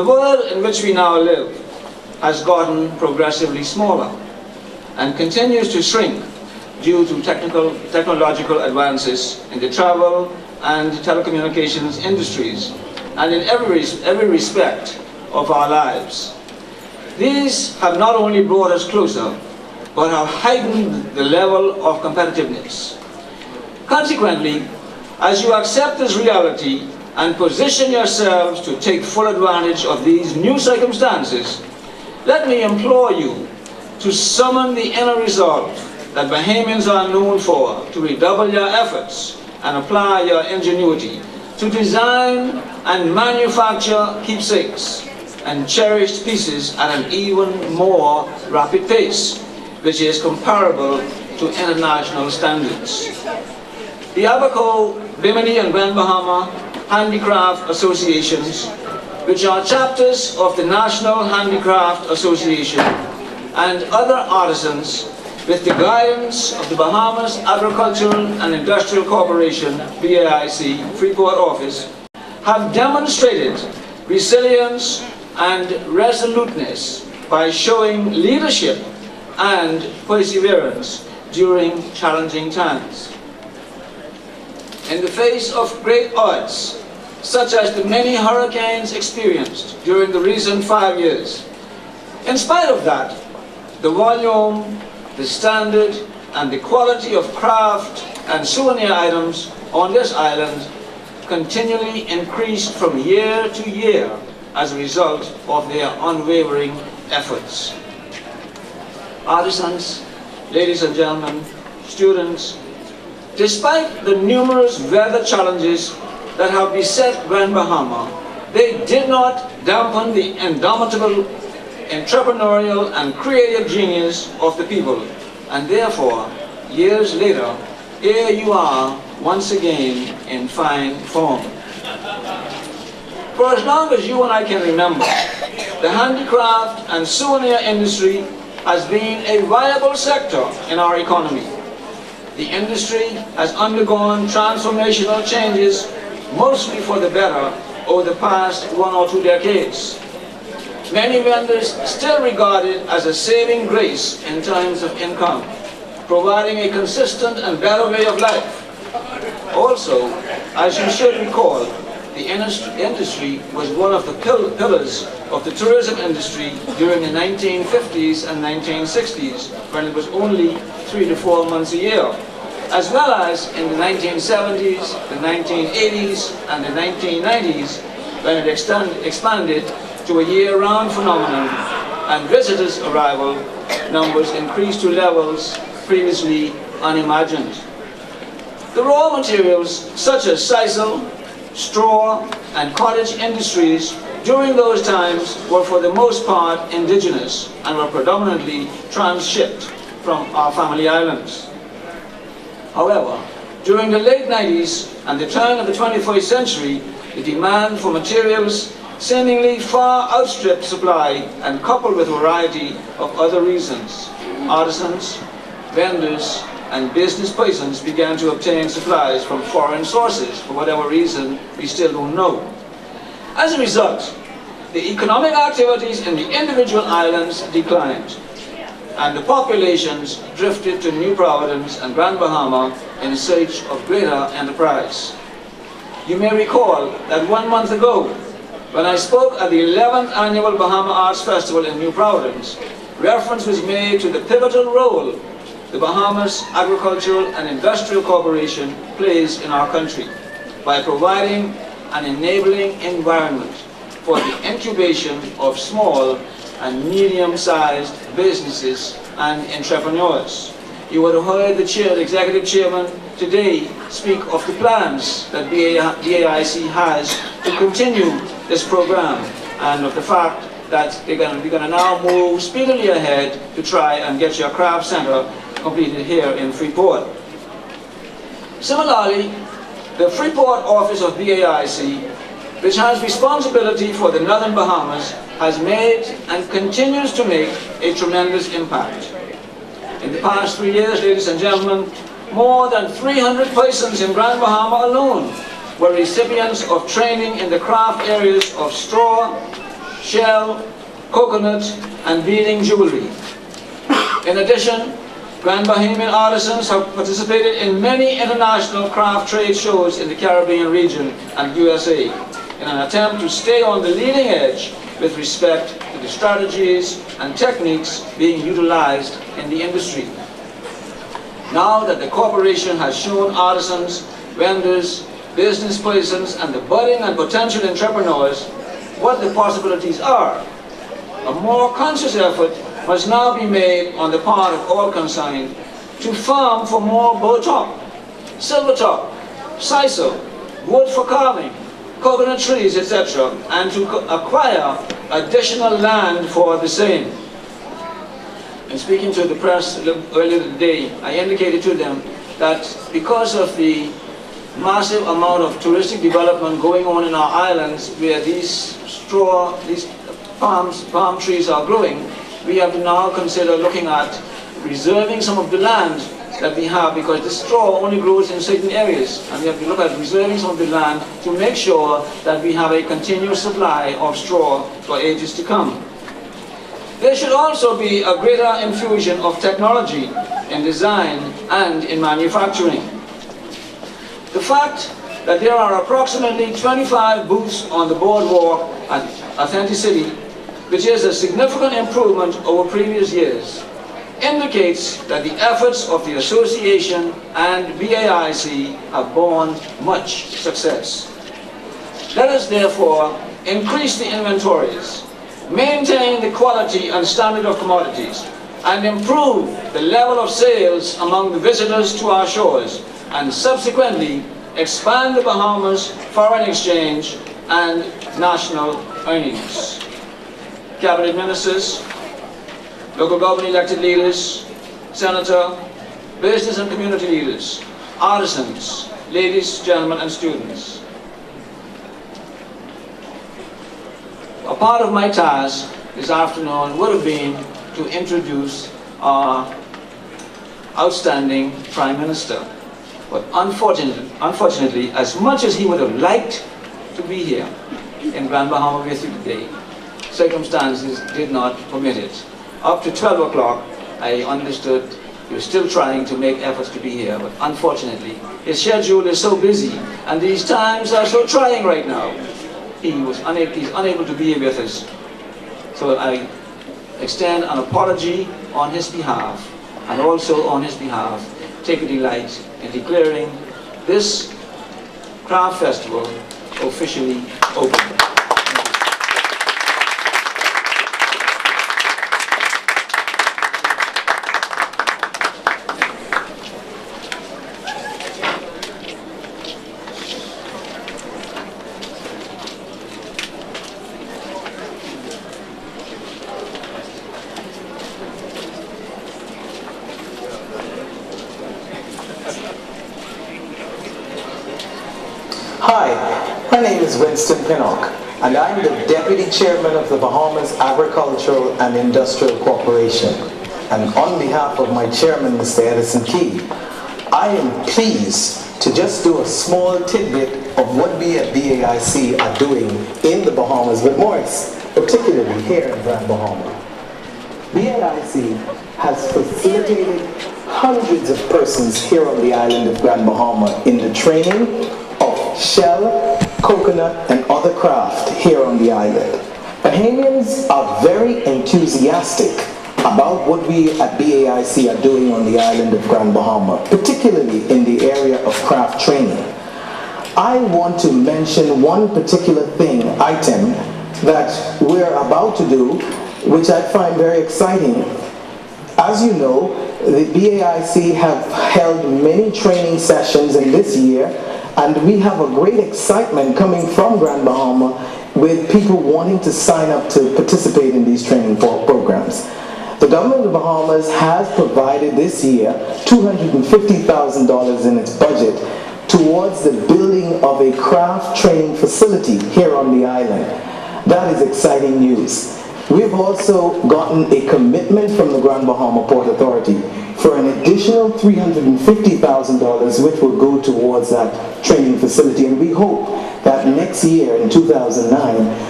The world in which we now live has gotten progressively smaller and continues to shrink due to technological advances in the travel and telecommunications industries and in every respect of our lives. These have not only brought us closer, but have heightened the level of competitiveness. Consequently, as you accept this reality and position yourselves to take full advantage of these new circumstances, let me implore you to summon the inner resolve that Bahamians are known for, to redouble your efforts and apply your ingenuity to design and manufacture keepsakes and cherished pieces at an even more rapid pace, which is comparable to international standards. The Abaco, Bimini and Grand Bahama Handicraft Associations, which are chapters of the National Handicraft Association, and other artisans, with the guidance of the Bahamas Agricultural and Industrial Corporation, BAIC, Freeport office, have demonstrated resilience and resoluteness by showing leadership and perseverance during challenging times. In the face of great odds, such as the many hurricanes experienced during the recent 5 years, in spite of that, the volume, the standard, and the quality of craft and souvenir items on this island continually increased from year to year as a result of their unwavering efforts. Artisans, ladies and gentlemen, students, despite the numerous weather challenges that have beset Grand Bahama, they did not dampen the indomitable, entrepreneurial and creative genius of the people, and therefore, years later, here you are once again in fine form. For as long as you and I can remember, the handicraft and souvenir industry has been a viable sector in our economy. The industry has undergone transformational changes, mostly for the better, over the past 1 or 2 decades. Many vendors still regard it as a saving grace in terms of income, providing a consistent and better way of life. Also, as you should recall, the industry was one of the pillars of the tourism industry during the 1950s and 1960s, when it was only 3 to 4 months a year, as well as in the 1970s, the 1980s, and the 1990s, when it expanded to a year-round phenomenon, and visitors' arrival numbers increased to levels previously unimagined. The raw materials such as sisal, straw, and cottage industries during those times were for the most part indigenous and were predominantly transshipped from our family islands. However, during the late 90s and the turn of the 21st century, the demand for materials seemingly far outstripped supply, and coupled with a variety of other reasons, artisans, vendors, and business persons began to obtain supplies from foreign sources for whatever reason we still don't know. As a result, the economic activities in the individual islands declined, and the populations drifted to New Providence and Grand Bahama in search of greater enterprise. You may recall that 1 month ago, when I spoke at the 11th Annual Bahama Arts Festival in New Providence, reference was made to the pivotal role the Bahamas Agricultural and Industrial Corporation plays in our country by providing an enabling environment for the incubation of small and medium-sized businesses and entrepreneurs. You would have heard the executive chairman today speak of the plans that BAIC has to continue this program, and of the fact that we're going to now move speedily ahead to try and get your craft center completed here in Freeport. Similarly, the Freeport office of BAIC, which has responsibility for the Northern Bahamas, has made and continues to make a tremendous impact. In the past 3 years, ladies and gentlemen, more than 300 persons in Grand Bahama alone were recipients of training in the craft areas of straw, shell, coconut, and beading jewelry. In addition, Grand Bahamian artisans have participated in many international craft trade shows in the Caribbean region and USA in an attempt to stay on the leading edge with respect to the strategies and techniques being utilized in the industry. Now that the corporation has shown artisans, vendors, business persons, and the budding and potential entrepreneurs what the possibilities are, a more conscious effort must now be made on the part of all concerned to farm for more burlap, silvertop, sisal, wood for carving, coconut trees, etc., and to acquire additional land for the same. In speaking to the press earlier today, I indicated to them that because of the massive amount of touristic development going on in our islands where these palm trees are growing, we have to now consider looking at reserving some of the land that we have, because the straw only grows in certain areas, and we have to look at reserving some of the land to make sure that we have a continuous supply of straw for ages to come. There should also be a greater infusion of technology in design and in manufacturing. The fact that there are approximately 25 booths on the boardwalk at AuthentiCity, which is a significant improvement over previous years, indicates that the efforts of the association and BAIC have borne much success. Let us therefore increase the inventories, maintain the quality and standard of commodities, and improve the level of sales among the visitors to our shores, and subsequently expand the Bahamas' foreign exchange and national earnings. Cabinet ministers, local government elected leaders, senator, business and community leaders, artisans, ladies, gentlemen, and students. A part of my task this afternoon would have been to introduce our outstanding Prime Minister. But unfortunately, as much as he would have liked to be here in Grand Bahama with you today, circumstances did not permit it. Up to 12 o'clock, I understood he was still trying to make efforts to be here, but unfortunately, his schedule is so busy, and these times are so trying right now. He's unable to be here with us. So I extend an apology on his behalf, and also on his behalf, take a delight in declaring this craft festival officially open. Hi, my name is Winston Pinnock, and I'm the Deputy Chairman of the Bahamas Agricultural and Industrial Corporation. And on behalf of my Chairman, Mr. Edison Key, I am pleased to just do a small tidbit of what we at BAIC are doing in the Bahamas, but more particularly here in Grand Bahama. BAIC has facilitated hundreds of persons here on the island of Grand Bahama in the training of shell, coconut, and other craft here on the island. Bahamians are very enthusiastic about what we at BAIC are doing on the island of Grand Bahama, particularly in the area of craft training. I want to mention one particular item that we're about to do, which I find very exciting. As you know, the BAIC have held many training sessions in this year, and we have a great excitement coming from Grand Bahama with people wanting to sign up to participate in these training programs. The government of the Bahamas has provided this year $250,000 in its budget towards the building of a craft training facility here on the island. That is exciting news. We've also gotten a commitment from the Grand Bahama Port Authority for an additional $350,000, which will go towards that training facility. And we hope that next year, in 2009,